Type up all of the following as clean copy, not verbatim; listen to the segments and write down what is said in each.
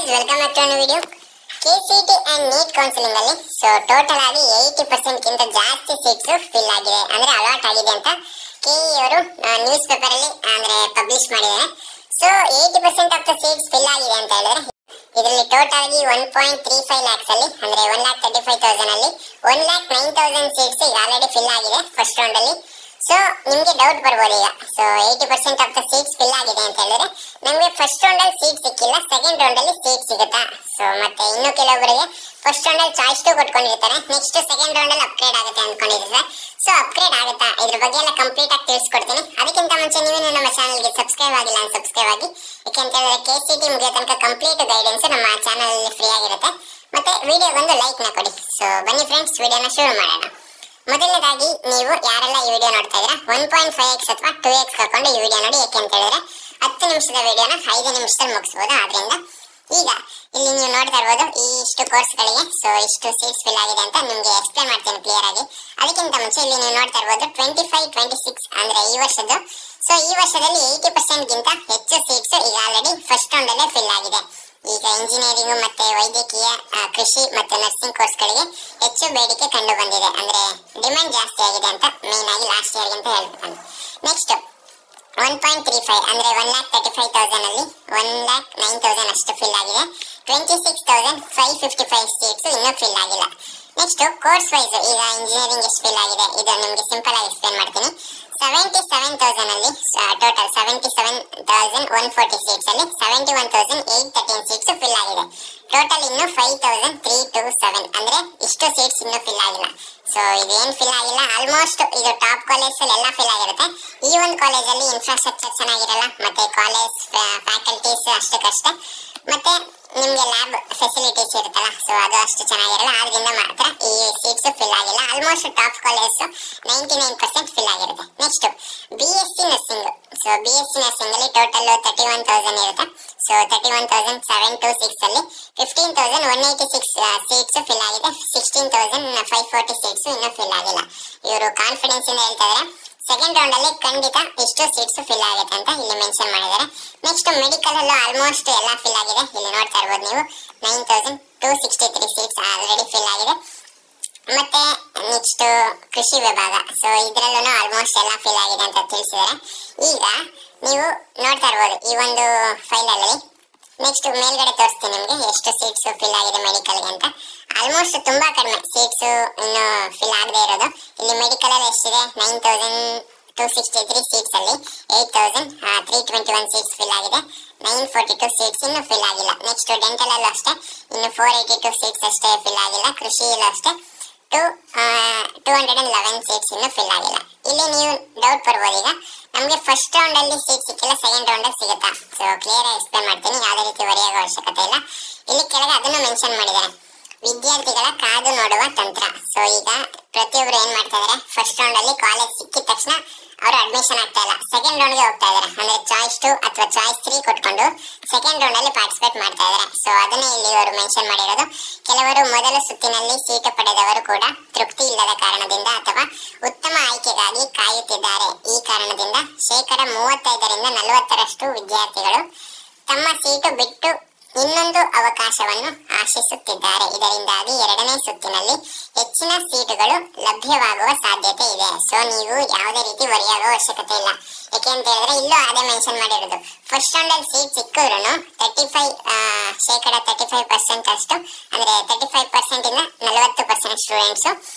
guys, welcome back to a new video. KCET and NEET counseling ಅಲ್ಲಿ so total ಆಗಿ 80% ಗಿಂತ ಜಾಸ್ತಿ seats fill ಆಗಿದೆ ಅಂದ್ರೆ ಅಲಾಟ್ ಆಗಿದೆ ಅಂತ ಕೆಇ ಅವರು ನ್ಯೂಸ್ ಪೇಪರ್ ಅಲ್ಲಿ ಅಂದ್ರೆ ಪಬ್ಲಿಷ್ ಮಾಡಿದ್ದಾರೆ. So 80% of the seats fill ಆಗಿದೆ ಅಂತ ಹೇಳಿದ್ರೆ ಇದರಲ್ಲಿ ಟೋಟಲ್ ಆಗಿ 1.35 lakhs ಅಲ್ಲಿ ಅಂದ್ರೆ 1,35,000 ಅಲ್ಲಿ 1,09,000 ಸೀಟ್ಸ್ ಈಗ ಆಲ್ರೆಡಿ ಫಿಲ್ ಆಗಿದೆ ಫಸ್ಟ್ ರೌಂಡ್ ಅಲ್ಲಿ. ಸೊ ನಿಮ್ಗೆ ಡೌಟ್ ಬರ್ಬೋದು ಈಗ so 80% of the seats fill ಆಗಿದೆ ಅಂತ ಹೇಳಿದ್ರೆ ನಮ್ಗೆ ಫಸ್ಟ್ ರೌಂಡ್ ಅಲ್ಲಿ ಸೀಟ್ ಸಿಕ್ಕಿಲ್ಲ, ಸೆಕೆಂಡ್ ರೌಂಡ್ ಅಲ್ಲಿ ಸೀಟ್ ಸಿಗುತ್ತಾ? ಸೊ ಮತ್ತೆ ಇನ್ನು ಕೆಲವೊಬ್ಬರಿಗೆ ಫಸ್ಟ್ ರೌಂಡ್ ಅಲ್ಲಿ ಚಾಯ್ಸ್ 2 ಕೊಟ್ಕೊಂಡಿರ್ತಾರೆ, ನೆಕ್ಸ್ಟ್ ಸೆಕೆಂಡ್ ರೌಂಡ್ ಅಲ್ಲಿ ಅಪ್ಗ್ರೇಡ್ ಆಗುತ್ತೆ ಅನ್ಕೊಂಡಿರ್ತಾರೆ. ಸೊ ಅಪ್ಗ್ರೇಡ್ ಆಗುತ್ತಾ ಇದ್ರ ಬಗ್ಗೆ ಎಲ್ಲ ಕಂಪ್ಲೀಟ್ ಆಗಿ ತಿಳಿಸ್ಕೊಡ್ತೀನಿ. ಅದಕ್ಕಿಂತ ಮುಂಚೆ ನೀವೇನು ನಮ್ಮ ಚಾನಲ್ಗೆ ಸಬ್ಸ್ಕ್ರೈಬ್ ಆಗಿಲ್ಲ ಅಂದ್ರೆ ಸಬ್ಸ್ಕ್ರೈಬ್ ಆಗಿ, ಯಾಕೆಂತ ಹೇಳಿದ್ರೆ KCET ಮುಗಿಯೋ ತನಕ ಕಂಪ್ಲೀಟ್ ಗೈಡೆನ್ಸ್ ನಮ್ಮ ಚಾನಲ್ ಅಲ್ಲಿ ಫ್ರೀ ಆಗಿರುತ್ತೆ. ಮತ್ತೆ ವಿಡಿಯೋಗೊಂದು ಲೈಕ್ ನ ಕೊಡಿ. ಸೊ ಬನ್ನಿ ಫ್ರೆಂಡ್ಸ್, ವಿಡಿಯೋನ ಶುರು ಮಾಡೋಣ. ಮೊದಲನೇದಾಗಿ ನೀವು ಯಾರೆಲ್ಲ ಈ ವಿಡಿಯೋ ನೋಡ್ತಾ ಇದ್ದೀರಾ 1.5x ಅಥವಾ 2x ಹಾಕೊಂಡು ಈ ವಿಡಿಯೋ ನೋಡಿ. ಯಾಕೆ ಅಂತ ಹೇಳಿದ್ರೆ 10 ನಿಮಿಷದ ವಿಡಿಯೋನ 5 ನಿಮಿಷದಲ್ಲಿ ಮುಗಿಸಬಹುದು. ಆದ್ರಿಂದ ಈಗ ಇಲ್ಲಿ ನೀವು ನೋಡ್ತಾ ಇರ್ಬೋದು ಇಷ್ಟು ಕೋರ್ಸ್ಗಳಿಗೆ ಸೊ ಇಷ್ಟು ಸೀಟ್ಸ್ ಫಿಲ್ ಆಗಿದೆ ಅಂತ ನಿಮ್ಗೆ ಎಕ್ಸ್ಪ್ಲೇನ್ ಮಾಡ್ತೇನೆ ಕ್ಲಿಯರ್ ಆಗಿ. ಅದಕ್ಕಿಂತ ಮುಂಚೆ ಇಲ್ಲಿ ನೀವು ನೋಡ್ತಾ ಇರ್ಬೋದು 25-26 ಅಂದ್ರೆ ಈ ವರ್ಷದ್ದು. ಸೊ ಈ ವರ್ಷದಲ್ಲಿ 80% ಗಿಂತ ಹೆಚ್ಚು ಸೀಟ್ಸ್ ಈಗ ಆಲ್ರೆಡಿ ಫಸ್ಟ್ ರೌಂಡ್ ಅಲ್ಲೇ ಫಿಲ್ ಆಗಿದೆ. ಈಗ ಇಂಜಿನಿಯರಿಂಗ್ ಮತ್ತೆ ವೈದ್ಯಕೀಯ, ಕೃಷಿ ಮತ್ತು ನರ್ಸಿಂಗ್ ಕೋರ್ಸ್ಗಳಿಗೆ ಹೆಚ್ಚು ಬೇಡಿಕೆ ಕಂಡು ಬಂದಿದೆ, ಅಂದ್ರೆ ಡಿಮ್ಯಾಂಡ್ ಜಾಸ್ತಿ ಆಗಿದೆ ಅಂತ ಮೇನ್ ಆಗಿ ಲಾಸ್ಟ್ ಇಯರ್ ಅಂತ ಹೇಳ್ಬೇಕು. ನೆಕ್ಸ್ಟ್ 1.35 ಅಂದ್ರೆ 1,35,000 ಅಲ್ಲಿ 1,09,000 ಅಷ್ಟು ಫಿಲ್ ಆಗಿದೆ. 26,555 ಸೀಟ್ಸ್ ಇನ್ನೂ ಫಿಲ್ ಆಗಿಲ್ಲ. ನೆಕ್ಸ್ಟ್ ಕೋರ್ಸ್ ವೈಸ್ ಈಗ ಇಂಜಿನಿಯರಿಂಗ್ ಎಷ್ಟು ಫಿಲ್ ಆಗಿದೆ ಇದು ನಿಮ್ಗೆ ಸಿಂಪಲ್ ಆಗಿ ಎಕ್ಸ್ಪ್ಲೇನ್ ಮಾಡ್ತೀನಿ. 77,000 ಅಲ್ಲಿ ಟೋಟಲ್ 77,140 ಸೀಟ್ಸ್ ಅಲ್ಲಿ 71,813 ಸೀಟ್ಸ್ ಫಿಲ್ ಆಗಿದೆ. ಟೋಟಲ್ ಇನ್ನು 5,327 ಅಂದ್ರೆ ಇಷ್ಟು ಸೀಟ್ಸ್ ಇನ್ನೂ ಫಿಲ್ ಆಗಿಲ್ಲ. ಸೊ ಇದೇನ್ ಫಿಲ್ ಆಗಿಲ್ಲ, ಆಲ್ಮೋಸ್ಟ್ ಇದು ಟಾಪ್ ಕಾಲೇಜ್ ಅಲ್ಲಿ ಎಲ್ಲ ಫಿಲ್ ಆಗಿರುತ್ತೆ. ಈ ಒಂದು ಕಾಲೇಜ್ ಅಲ್ಲಿ ಇನ್ಫ್ರಾಸ್ಟ್ರಕ್ಚರ್ ಚೆನ್ನಾಗಿರಲ್ಲ, ಮತ್ತೆ ಕಾಲೇಜ್ ಫ್ಯಾಕಲ್ಟೀಸ್ ಅಷ್ಟಕ್ಕಷ್ಟೇ, ಮತ್ತೆ ನಿಮ್ಗೆ ಲ್ಯಾಬ್ ಫೆಸಿಲಿಟೀಸ್ ಇರುತ್ತಲ್ಲ ಸೊ ಅದು ಅಷ್ಟು ಚೆನ್ನಾಗಿರಲ್ಲ. ಆದ್ರಿಂದ ಮಾತ್ರ ಈ ಸೀಟ್ಸ್ ಫಿಲ್ ಆಗಿಲ್ಲ. ಆಲ್ಮೋಸ್ಟ್ ಟಾಪ್ ಕಾಲೇಜ್ 99% ಫಿಲ್ ಆಗಿರುತ್ತೆ. Next BSc nursing. So BSc nursing ಅಲ್ಲಿ ಟೋಟಲ್ 31,000 ಇರುತ್ತೆ. ಸೊ 31,726 ಅಲ್ಲಿ 15,186 ಸೀಟ್ಸ್ ಫಿಲ್ ಆಗಿದೆ. 16,540 ಸೀಟ್ಸ್ ಇನ್ನೂ ಫಿಲ್ ಆಗಿಲ್ಲ. ಇವರು ಕಾನ್ಫಿಡೆನ್ಸ್ ಇಂದ ಹೇಳ್ತಾ ಇದ್ದಾರೆ ಸೆಕೆಂಡ್ ರೌಂಡ್ ಅಲ್ಲಿ ಖಂಡಿತ ಇಷ್ಟು ಸೀಟ್ಸ್ ಫಿಲ್ ಆಗುತ್ತೆ ಅಂತ ಇಲ್ಲಿ ಮೆನ್ಷನ್ ಮಾಡಿದ್ದಾರೆ. ನೆಕ್ಸ್ಟ್ ಮೆಡಿಕಲ್ ಅಲ್ಲೂ ಆಲ್ಮೋಸ್ಟ್ ಎಲ್ಲ ಫಿಲ್ ಆಗಿದೆ. ಇಲ್ಲಿ ನೋಡ್ತಾ ಇರ್ಬೋದು ನೀವು 9,263 ಸೀಟ್ಸ್ ಆಲ್ರೆಡಿ ಫಿಲ್ ಆಗಿದೆ. ಮತ್ತೆ ನೆಕ್ಸ್ಟ್ ಕೃಷಿ ವಿಭಾಗ, ಸೊ ಇದ್ರಲ್ಲೂ ಆಲ್ಮೋಸ್ಟ್ ಎಲ್ಲ ಫಿಲ್ ಆಗಿದೆ ಅಂತ ತಿಳಿಸಿದ್ದಾರೆ. ಈಗ ನೀವು ನೋಡ್ತಾ ಇರ್ಬೋದು ಈ ಒಂದು ಫೈಲ್ ಅಲ್ಲಿ ನೆಕ್ಸ್ಟ್ ಮೇಲ್ಗಡೆ ತೋರಿಸ್ತೀನಿ ನಿಮ್ಗೆ ಎಷ್ಟು ಸೀಟ್ಸ್ ಫಿಲ್ ಆಗಿದೆ ಮೆಡಿಕಲ್ಗೆ ಅಂತ. ಆಲ್ಮೋಸ್ಟ್ ತುಂಬಾ ಕಡಿಮೆ ಸೀಟ್ಸ್ ಇನ್ನು ಫಿಲ್ ಆಗದೆ ಇರೋದು. ಇಲ್ಲಿ ಮೆಡಿಕಲ್ ಅಲ್ಲಿ ಎಷ್ಟಿದೆ 9,263 ಸೀಟ್ಸ್ ಅಲ್ಲಿ 8,321 ಸೀಟ್ಸ್ ಫಿಲ್ ಆಗಿದೆ. 942 ಸೀಟ್ಸ್ ಇನ್ನು ಫಿಲ್ ಆಗಿಲ್ಲ. ನೆಕ್ಸ್ಟ್ ಡೆಂಟಲ್ ಅಲ್ಲೂ ಅಷ್ಟೇ ಇನ್ನು 482 ಸೀಟ್ಸ್ ಅಷ್ಟೇ ಫಿಲ್ ಆಗಿಲ್ಲ. ಕೃಷಿಯಲ್ಲೂ ಅಷ್ಟೇ 211 ಸೀಟ್ಸ್ ಇನ್ನು ಫಿಲ್ ಆಗಿಲ್ಲ. ಇಲ್ಲಿ ನೀವು ಡೌಟ್ ಬರ್ಬೋದು ಈಗ ನಮ್ಗೆ ಫಸ್ಟ್ ರೌಂಡ್ ಅಲ್ಲಿ ಸೀಟ್ ಸಿಕ್ಕಿಲ್ಲ, ಸೆಕೆಂಡ್ ರೌಂಡ್ ಅಲ್ಲಿ ಸಿಗುತ್ತಾ? ಸೊ ಕ್ಲಿಯರ್ ಆಗಿ ಎಕ್ಸ್ಪ್ಲೇನ್ ಮಾಡ್ತೀನಿ, ಯಾವುದೇ ರೀತಿ ವರಿಯಾಗೋ ಅವಶ್ಯಕತೆ ಇಲ್ಲ. ಇಲ್ಲಿ ಕೆಳಗೆ ಅದನ್ನು ಮೆನ್ಷನ್ ಮಾಡಿದ್ದಾರೆ, ವಿದ್ಯಾರ್ಥಿಗಳ ಕಾದು ನೋಡುವ ತಂತ್ರ. ಸೊ ಈಗ ಪ್ರತಿಯೊಬ್ರು ಏನ್ ಮಾಡ್ತಾ ಇದಾರೆ, ಫಸ್ಟ್ ರೌಂಡ್ ಅಲ್ಲಿ ಕಾಲೇಜ್ ಸಿಕ್ಕಿದ ತಕ್ಷಣ ಅವರು ಅಡ್ಮಿಷನ್ ಆಗ್ತಾ ಇಲ್ಲ, ಸೆಕೆಂಡ್ ರೌಂಡ್ ಗೆ ಹೋಗ್ತಾ ಇದಾರೆ. ಅಂದ್ರೆ ಚಾಯ್ಸ್ 2 ಅಥವಾ ಚಾಯ್ಸ್ 3 ಕೊಟ್ಕೊಂಡು ಸೆಕೆಂಡ್ ರೌಂಡ್ ಅಲ್ಲಿ ಪಾರ್ಟಿಸಿಪೇಟ್ ಮಾಡ್ತಾ ಇದಾರೆ. ಸೊ ಅದನ್ನೇ ಇಲ್ಲಿ ಅವರು ಮೆನ್ಷನ್ ಮಾಡಿರೋದು. ಕೆಲವರು ಮೊದಲ ಸುತ್ತಿನಲ್ಲಿ ಸೀಟು ಪಡೆದವರು ಕೂಡ ತೃಪ್ತಿ ಇಲ್ಲದ ಕಾರಣದಿಂದ ಅಥವಾ ಉತ್ತಮ ಆಯ್ಕೆಗಾಗಿ ಕಾಯುತ್ತಿದ್ದಾರೆ. ಈ ಕಾರಣದಿಂದ 35% ರಿಂದ 40% ವಿದ್ಯಾರ್ಥಿಗಳು ತಮ್ಮ ಸೀಟು ಬಿಟ್ಟು ಇನ್ನೊಂದು ಅವಕಾಶವನ್ನು ಆಶಿಸುತ್ತಿದ್ದಾರೆ. ಇದರಿಂದಾಗಿ ಎರಡನೇ ಸುತ್ತಿನಲ್ಲಿ ಹೆಚ್ಚಿನ ಸೀಟುಗಳು ಲಭ್ಯವಾಗುವ ಸಾಧ್ಯತೆ ಇದೆ. ಸೊ ನೀವು ಯಾವುದೇ ರೀತಿ ವರಿಯಾಗುವ ಅವಶ್ಯಕತೆ ಇಲ್ಲ. ಯಾಕೆ ಅಂತ ಹೇಳಿದ್ರೆ ಇಲ್ಲೂ ಅದೇ ಮೆನ್ಷನ್ ಮಾಡಿರೋದು, ಫಸ್ಟ್ ರೌಂಡ್ ಅಲ್ಲಿ ಸೀಟ್ ಸಿಕ್ಕಿದ್ರು 35% ಅಷ್ಟು ಅಂದ್ರೆ 35% ಇಂದ 40% ಸ್ಟೂಡೆಂಟ್ಸ್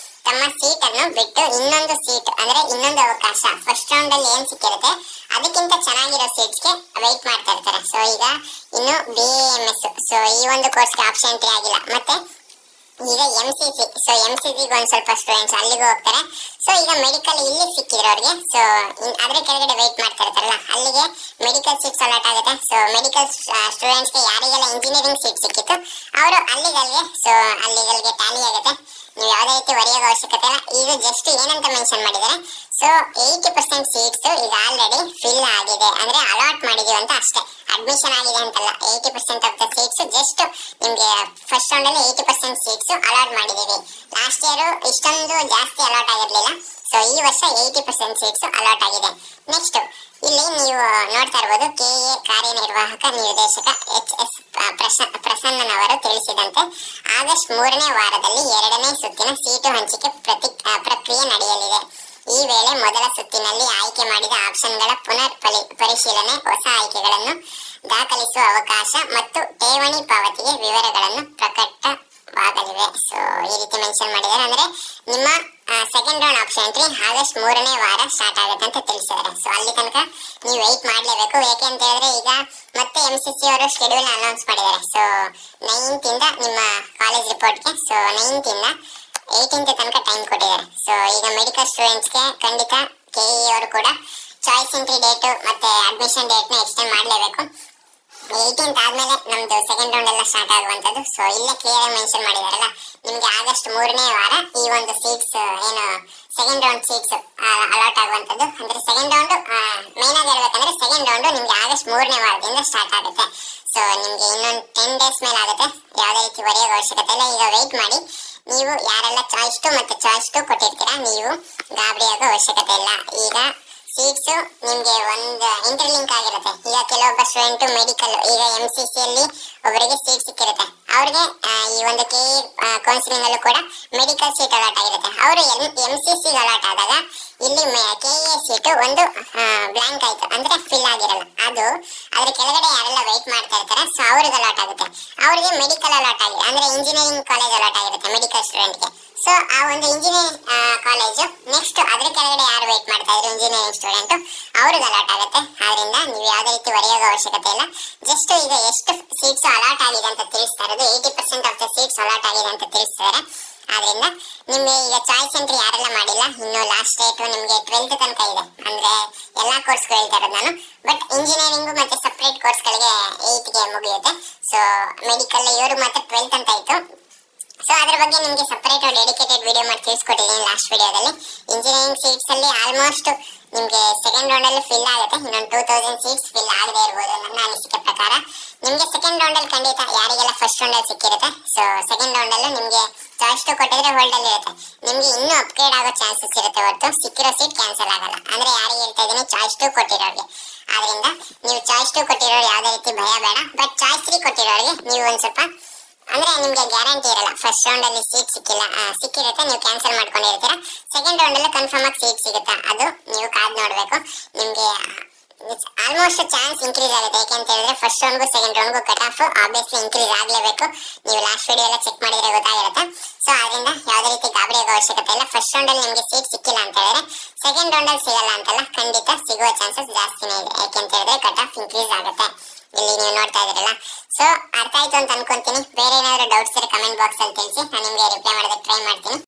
ತಮ್ಮ ಸೀಟ್ ಅನ್ನು ಬಿಟ್ಟು ಇನ್ನೊಂದು ಸೀಟ್ ಅಂದ್ರೆ ಇನ್ನೊಂದು ಅವಕಾಶ ಫಸ್ಟ್ ರೌಂಡ್ ಅಲ್ಲಿ ಏನ್ ಸಿಕ್ಕಿರುತ್ತೆ ಅದಕ್ಕಿಂತ ಚೆನ್ನಾಗಿರೋ ಸೀಟ್ಸ್ ಗೆ ವೆಯ್ಟ್ ಮಾಡ್ತಾ ಇರ್ತಾರೆ. ಸೊ ಈಗ ಇನ್ನು BAMS ಸೊ ಈ ಒಂದು ಕೋರ್ಸ್ಗೆ ಆಪ್ಷನ್ ಎಂಟ್ರಿ ಆಗಿಲ್ಲ. ಮತ್ತೆ ಈಗ MCC ಸೊ MCC ಒಂದ್ ಸ್ವಲ್ಪ ಸ್ಟೂಡೆಂಟ್ಸ್ ಅಲ್ಲಿಗೆ ಹೋಗ್ತಾರೆ. ಸೊ ಈಗ ಮೆಡಿಕಲ್ ಇಲ್ಲಿ ಸಿಕ್ಕಿದ್ರು ಅವ್ರಿಗೆ, ಸೊ ಅದ್ರ ಕೆಳಗಡೆ ವೆಯ್ಟ್ ಮಾಡ್ತಾ ಇರ್ತಾರಲ್ಲ ಅಲ್ಲಿಗೆ ಮೆಡಿಕಲ್ ಸೀಟ್ಸ್ ಅಲಾಟ್ ಆಗುತ್ತೆ. ಸೊ ಮೆಡಿಕಲ್ ಸ್ಟೂಡೆಂಟ್ಸ್ ಗೆ ಯಾರಿಗೆಲ್ಲ ಇಂಜಿನಿಯರಿಂಗ್ ಸೀಟ್ ಸಿಕ್ಕಿತ್ತು ಅವರು ಅಲ್ಲಿಗೆ ಸೊ ಅಲ್ಲಿಗೆ ಟ್ಯಾಲಿ ಆಗುತ್ತೆ. ನೀವು ಯಾವುದೇ ರೀತಿ ವರಿಯಾಗೋ ಅವಶ್ಯಕತೆ ಇಲ್ಲ. ಈಗ ಜಸ್ಟ್ ಏನಂತ ಮೆನ್ಷನ್ ಮಾಡಿದ್ದಾರೆ, ಸೊ 80% ಸೀಟ್ಸ್ ಈಗ ಆಲ್ರೆಡಿ ಫಿಲ್ ಆಗಿದೆ ಅಂದ್ರೆ ಅಲಾಟ್ ಮಾಡಿದೀವಿ ಅಂತ ಅಷ್ಟೇ, ಅಡ್ಮಿಷನ್ ಆಗಿದೆ ಅಂತಲ್ಲ. 80% ಆಫ್ ದ ಸೀಟ್ಸ್ ಜಸ್ಟ್ ನಿಮ್ಗೆ ಫಸ್ಟ್ ರೌಂಡ್ ಅಲ್ಲಿ 80% ಸೀಟ್ಸ್ ಅಲಾಟ್ ಮಾಡಿದೀವಿ. ಲಾಸ್ಟ್ ಇಯರ್ ಇಷ್ಟೊಂದು ಜಾಸ್ತಿ ಅಲಾಟ್ ಆಗಿರ್ಲಿಲ್ಲ. ಸೊ ಈ ವರ್ಷ 80% ಸೀಟ್ಸ್ ಅಲಾಟ್ ಆಗಿದೆ. ನೆಕ್ಸ್ಟ್ ಇಲ್ಲಿ ನೀವು ನೋಡ್ತಾ ಇರಬಹುದು ಕೆಎ ಕಾರ್ಯನಿರ್ವಾಹಕ ನಿರ್ದೇಶಕ HS ಪ್ರಸನ್ನನವರು ತಿಳಿಸಿದಂತೆ ಆಗಸ್ಟ್ 3ನೇ ವಾರದಲ್ಲಿ 2ನೇ ಸುತ್ತಿನ ಸೀಟು ಹಂಚಿಕೆ ಪ್ರಕ್ರಿಯೆ ನಡೆಯಲಿದೆ. ಈ ವೇಳೆ ಮೊದಲ ಸುತ್ತಿನಲ್ಲಿ ಆಯ್ಕೆ ಮಾಡಿದ ಆಪ್ಷನ್ಗಳ ಪರಿಶೀಲನೆ, ಹೊಸ ಆಯ್ಕೆಗಳನ್ನು ದಾಖಲಿಸುವ ಅವಕಾಶ ಮತ್ತು ಠೇವಣಿ ಪಾವತಿಗೆ ವಿವರಗಳನ್ನು ಪ್ರಕಟವಾಗಲಿವೆ. ಸೊ ಈ ರೀತಿ ಮೆನ್ಷನ್ ಮಾಡಿದ್ದಾರೆ. ಅಂದ್ರೆ ನಿಮ್ಮ second round option entry August 3ನೇ ವಾರ ಸ್ಟಾರ್ಟ್ ಆಗುತ್ತೆ ಅಂತ ತಿಳಿಸಿದ್ದಾರೆ. ಸೊ ಅಲ್ಲಿ ತನಕ ನೀವು ವೆಯ್ಟ್ ಮಾಡಲೇಬೇಕು. ಯಾಕೆ ಅಂತ ಹೇಳಿದ್ರೆ ಈಗ ಮತ್ತೆ MCC ಅವರು ಶೆಡ್ಯೂಲ್ ಅನೌನ್ಸ್ ಮಾಡಿದ್ದಾರೆ. ಸೊ 9th ಇಂದ ನಿಮ್ಮ ಕಾಲೇಜ್ ರಿಪೋರ್ಟ್ಗೆ, ಸೊ 9th ಇಂದ 18th ತನಕ ಟೈಮ್ ಕೊಟ್ಟಿದ್ದಾರೆ. ಸೊ ಈಗ ಮೆಡಿಕಲ್ ಸ್ಟೂಡೆಂಟ್ಸ್ಗೆ ಖಂಡಿತ KE ಅವರು ಕೂಡ ಚಾಯ್ಸ್ ಎಂಟ್ರಿ ಡೇಟ್ ಮತ್ತೆ ಅಡ್ಮಿಷನ್ ಡೇಟ್ ನ ಎಕ್ಸ್ಟೆಂಡ್ ಮಾಡಲೇಬೇಕು. 18th ಆದ್ಮೇಲೆ ನಮ್ದು ಸೆಕೆಂಡ್ ರೌಂಡ್ ಎಲ್ಲ ಸ್ಟಾರ್ಟ್ ಆಗುವಂತದ್ದು. ಸೊ ಇಲ್ಲೇ ಕ್ಲಿಯರ್ ಆಗಿ ಮೆನ್ಷನ್ ಮಾಡಿದಾರಲ್ಲ, ನಿಮ್ಗೆ ಆಗಸ್ಟ್ 3ನೇ ವಾರ ಈ ಒಂದು ಸೀಟ್ಸ್ ಏನು ಸೆಕೆಂಡ್ ರೌಂಡ್ ಸೀಟ್ಸ್ ಅಲಾಟ್ ಆಗುವಂತದ್ದು. ಅಂದ್ರೆ ಸೆಕೆಂಡ್ ರೌಂಡ್ ಮೇನ್ ಆಗಿ ಹೇಳ್ಬೇಕಂದ್ರೆ ಸೆಕೆಂಡ್ ರೌಂಡ್ ನಿಮ್ಗೆ ಆಗಸ್ಟ್ 3ನೇ ವಾರದಿಂದ ಸ್ಟಾರ್ಟ್ ಆಗುತ್ತೆ. ಸೊ ನಿಮ್ಗೆ ಇನ್ನೊಂದು 10 days ಮೇಲೆ ಆಗುತ್ತೆ. ಯಾವುದೇ ರೀತಿ ಬರೆಯೋ ಅವಶ್ಯಕತೆ ಇಲ್ಲ. ಈಗ ವೆಯ್ಟ್ ಮಾಡಿ. ನೀವು ಯಾರೆಲ್ಲ ಚಾಯ್ಸ್ 2 ಮತ್ತೆ ಚಾಯ್ಸ್ 2 ಕೊಟ್ಟಿರ್ತೀರಾ, ನೀವು ಗಾಬರಿ ಆಗೋ ಅವಶ್ಯಕತೆ ಇಲ್ಲ. ಈಗ ಸೀಟ್ಸ್ ನಿಮ್ಗೆ ಒಂದು ಇಂಟರ್ಲಿಂಕ್ ಆಗಿರುತ್ತೆ. ಈಗ ಕೆಲವೊಬ್ಬ ಸ್ಟೂಡೆಂಟ್ ಮೆಡಿಕಲ್, ಈಗ MCC ಅಲ್ಲಿ ಒಬ್ಬರಿಗೆ ಸೀಟ್ ಸಿಕ್ಕಿರುತ್ತೆ, ಅವ್ರಿಗೆ ಈ ಒಂದು KE ಕೌನ್ಸಿಲಿಂಗ್ ಅಲ್ಲೂ ಕೂಡ ಮೆಡಿಕಲ್ ಸೀಟ್ ಅಲಾಟ್ ಆಗಿರುತ್ತೆ. ಅವರು MCC ಅಲಾಟ್ ಆದಾಗ ಇಲ್ಲಿ KE ಸೀಟು ಒಂದು ಬ್ಲಾಂಕ್ ಆಯ್ತು, ಅಂದ್ರೆ ಫಿಲ್ ಆಗಿರಲ್ಲ. ಅದು ಅದ್ರ ಕೆಳಗಡೆ ಯಾರೆಲ್ಲ ವೆಯ್ಟ್ ಮಾಡ್ತಾ ಇರ್ತಾರೆ, ಸೊ ಅವ್ರಿಗೆ ಅಲಾಟ್ ಆಗುತ್ತೆ. ಅವ್ರಿಗೆ ಮೆಡಿಕಲ್ ಅಲಾಟ್ ಆಗಿದೆ, ಅಂದ್ರೆ ಇಂಜಿನಿಯರಿಂಗ್ ಕಾಲೇಜ್ ಅಲಾಟ್ ಆಗಿರುತ್ತೆ ಮೆಡಿಕಲ್ ಸ್ಟೂಡೆಂಟ್ಗೆ. ಸೊ ಆ ಒಂದು ಇಂಜಿನಿಯರಿಂಗ್ ಕಾಲೇಜು ನೆಕ್ಸ್ಟ್ ಅದ್ರ ಕೆಳಗಡೆ ಯಾರು ವೆಯ್ಟ್ ಮಾಡ್ತಾ ಇದ್ರು ಇಂಜಿನಿಯರಿಂಗ್ ಸ್ಟೂಡೆಂಟ್, ಅವ್ರಿಗೆ ಅಲಾಟ್ ಆಗುತ್ತೆ. ಆದ್ರಿಂದ ನೀವು ಯಾವುದೇ ರೀತಿ ಬರೆಯೋ ಅವಶ್ಯಕತೆ ಇಲ್ಲ. ಜಸ್ಟ್ ಈಗ ಎಷ್ಟು ಸೀಟ್ಸ್ ಅಲಾಟ್ ಆಗಿದೆ ಅಂತ ತಿಳಿಸ್ತಾ ಇರೋದು, 80% ಆಫ್ ದ ಸೀಟ್ಸ್ ಅಲಾಟ್ ಆಗಿದೆ ಅಂತ ತಿಳಿಸ್ತಾರೆ. ಆದ್ರಿಂದ ನಿಮ್ಗೆ ಈಗ ಚಾಯ್ಸ್ ಎಂಟ್ರಿ ಯಾರೆಲ್ಲ ಮಾಡಿಲ್ಲ, ಇನ್ನು ಲಾಸ್ಟ್ ಡೇಟ್ ನಿಮ್ಗೆ 12th ತನಕ ಇದೆ. ಅಂದ್ರೆ ಎಲ್ಲಾ ಕೋರ್ಸ್ ಹೇಳ್ತಾ ಇರೋದು ನಾನು. ಬಟ್ ಇಂಜಿನಿಯರಿಂಗ್ ಮತ್ತೆ ಸಪರೇಟ್ ಕೋರ್ಸ್ ಗಳಿಗೆ 8ಗೆ ಮುಗಿಯುತ್ತೆ. ಸೊ ಮೆಡಿಕಲ್ ಇವರು ಮತ್ತೆ 12th ಅಂತ ಆಯ್ತು. ಸೊ ಅದ್ರ ಬಗ್ಗೆ ನಿಮ್ಗೆ ಸಪರೇಟ್ ಡೆಡಿಕೇಟೆಡ್ ವಿಡಿಯೋ ಮಾಡಿ ತಿಳಿಸ್ಕೊಟ್ಟಿದ್ದೀನಿ ಲಾಸ್ಟ್ ವಿಡಿಯೋದಲ್ಲಿ. ಇಂಜಿನಿಯರಿಂಗ್ ಸೀಟ್ಸ್ ಅಲ್ಲಿ ಆಲ್ಮೋಸ್ಟ್ ನಿಮ್ಗೆ ಸೆಕೆಂಡ್ ರೌಂಡ್ ಅಲ್ಲಿ ಫಿಲ್ ಆಗುತ್ತೆ. ಇನ್ನೊಂದು 2000 ಸೀಟ್ಸ್ ಫಿಲ್ ಆಗದೆ ಇರ್ಬೋದು ನನ್ನ ಅನಿಸಿಕೆ ಪ್ರಕಾರ. ನಿಮ್ಗೆ ಸೆಕೆಂಡ್ ರೌಂಡ್ ಅಲ್ಲಿ ಖಂಡಿತ ಯಾರಿಗೆಲ್ಲ ಫಸ್ಟ್ ರೌಂಡ್ ಅಲ್ಲಿ ಸಿಕ್ಕಿರುತ್ತೆ, ಸೊ ಸೆಕೆಂಡ್ ರೌಂಡ್ ಅಲ್ಲೂ ನಿಮ್ಗೆ ಚಾಯ್ಸ್ 2 ಕೊಟ್ಟಿದ್ರೆ ಹೋಲ್ಡ್ ಅಲ್ಲಿ ಇರುತ್ತೆ. ನಿಮ್ಗೆ ಇನ್ನೂ ಅಪ್ಗ್ರೇಡ್ ಆಗೋ ಚಾನ್ಸಸ್ ಇರುತ್ತೆ ಹೊರತು ಸಿಕ್ಕಿರೋ ಸೀಟ್ ಕ್ಯಾನ್ಸಲ್ ಆಗಲ್ಲ. ಅಂದ್ರೆ ಯಾರಿಗೆ ಹೇಳ್ತಾ ಇದೀನಿ, ಚಾಯ್ಸ್ 2 ಕೊಟ್ಟಿರೋರಿಗೆ. ಆದ್ರಿಂದ ನೀವು ಚಾಯ್ಸ್ 2 ಕೊಟ್ಟಿರೋರು ಯಾವುದೇ ರೀತಿ ಭಯ ಬೇಡ. ಬಟ್ ಚಾಯ್ಸ್ 3 ಕೊಟ್ಟಿರೋರಿಗೆ ನೀವು ಒಂದ್ ಸ್ವಲ್ಪ ಅಂದ್ರೆ ನಿಮ್ಗೆ ಗ್ಯಾರಂಟಿ ಇರಲ್ಲ. ಫಸ್ಟ್ ರೌಂಡ್ ಅಲ್ಲಿ ಸೀಟ್ ಸಿಕ್ಕಿರುತ್ತೆ, ನೀವು ಕ್ಯಾನ್ಸಲ್ ಮಾಡ್ಕೊಂಡಿರ್ತೀರಾ. ಸೆಕೆಂಡ್ ರೌಂಡ್ ಅಲ್ಲಿ ಕನ್ಫರ್ಮ್ ಆಗಿ ಸೀಟ್ ಸಿಗುತ್ತಾ, ಅದು ನೀವು ಕಾದ್ ನೋಡ್ಬೇಕು. ನಿಮ್ಗೆ ಆಲ್ಮೋಸ್ಟ್ ಚಾನ್ಸ್ ಇನ್ಕ್ರೀಸ್ ಆಗುತ್ತೆ. ಯಾಕೆಂತ ಹೇಳಿದ್ರೆ ಫಸ್ಟ್ ರೌಂಡ್ಗೂ ಸೆಕೆಂಡ್ ರೌಂಡ್ಗೂ ಕಟ್ ಆಫ್ ಆಬ್ವಿಯಸ್ಲಿ ಇನ್ಕ್ರೀಸ್ ಆಗ್ಲೇಬೇಕು. ನೀವು ಲಾಸ್ಟ್ ವಿಡಿಯೋ ಎಲ್ಲ ಚೆಕ್ ಮಾಡಿದ್ರೆ ಗೊತ್ತಾಗಿರುತ್ತೆ. ಸೊ ಅದರಿಂದ ಯಾವುದೇ ರೀತಿ ಗಾಬರಿ ಆಗೋ ಅವಶ್ಯಕತೆ ಇಲ್ಲ. ಫಸ್ಟ್ ರೌಂಡ್ ಅಲ್ಲಿ ನಿಮ್ಗೆ ಸೀಟ್ ಸಿಕ್ಕಿಲ್ಲ ಅಂತ ಹೇಳಿದ್ರೆ ಸೆಕೆಂಡ್ ರೌಂಡ್ ಅಲ್ಲಿ ಸಿಗಲ್ಲ ಅಂತಲ್ಲ, ಖಂಡಿತ ಸಿಗುವ ಚಾನ್ಸಸ್ ಜಾಸ್ತಿನೇ ಇದೆ. ಯಾಕೆಂತ ಹೇಳಿದ್ರೆ ಕಟ್ ಆಫ್ ಇನ್ಕ್ರೀಸ್ ಆಗುತ್ತೆ. ಇಲ್ಲಿ ನೀವು ನೋಡ್ತಾ ಇದ್ರಲ್ಲ. ಸೊ ಅರ್ಥ ಆಯ್ತು ಅಂತ ಅನ್ಕೊಂತೀನಿ. ಬೇರೆ ಏನಾದ್ರು ಡೌಟ್ಸ್ ಇದ್ರೆ ಕಮೆಂಟ್ ಬಾಕ್ಸ್ ಅಲ್ಲಿ ತಿಳಿಸಿ, ನಾನು ನಿಮ್ಗೆ ರಿಪ್ಲೈ ಮಾಡೋದಕ್ಕೆ ಟ್ರೈ ಮಾಡ್ತೀನಿ.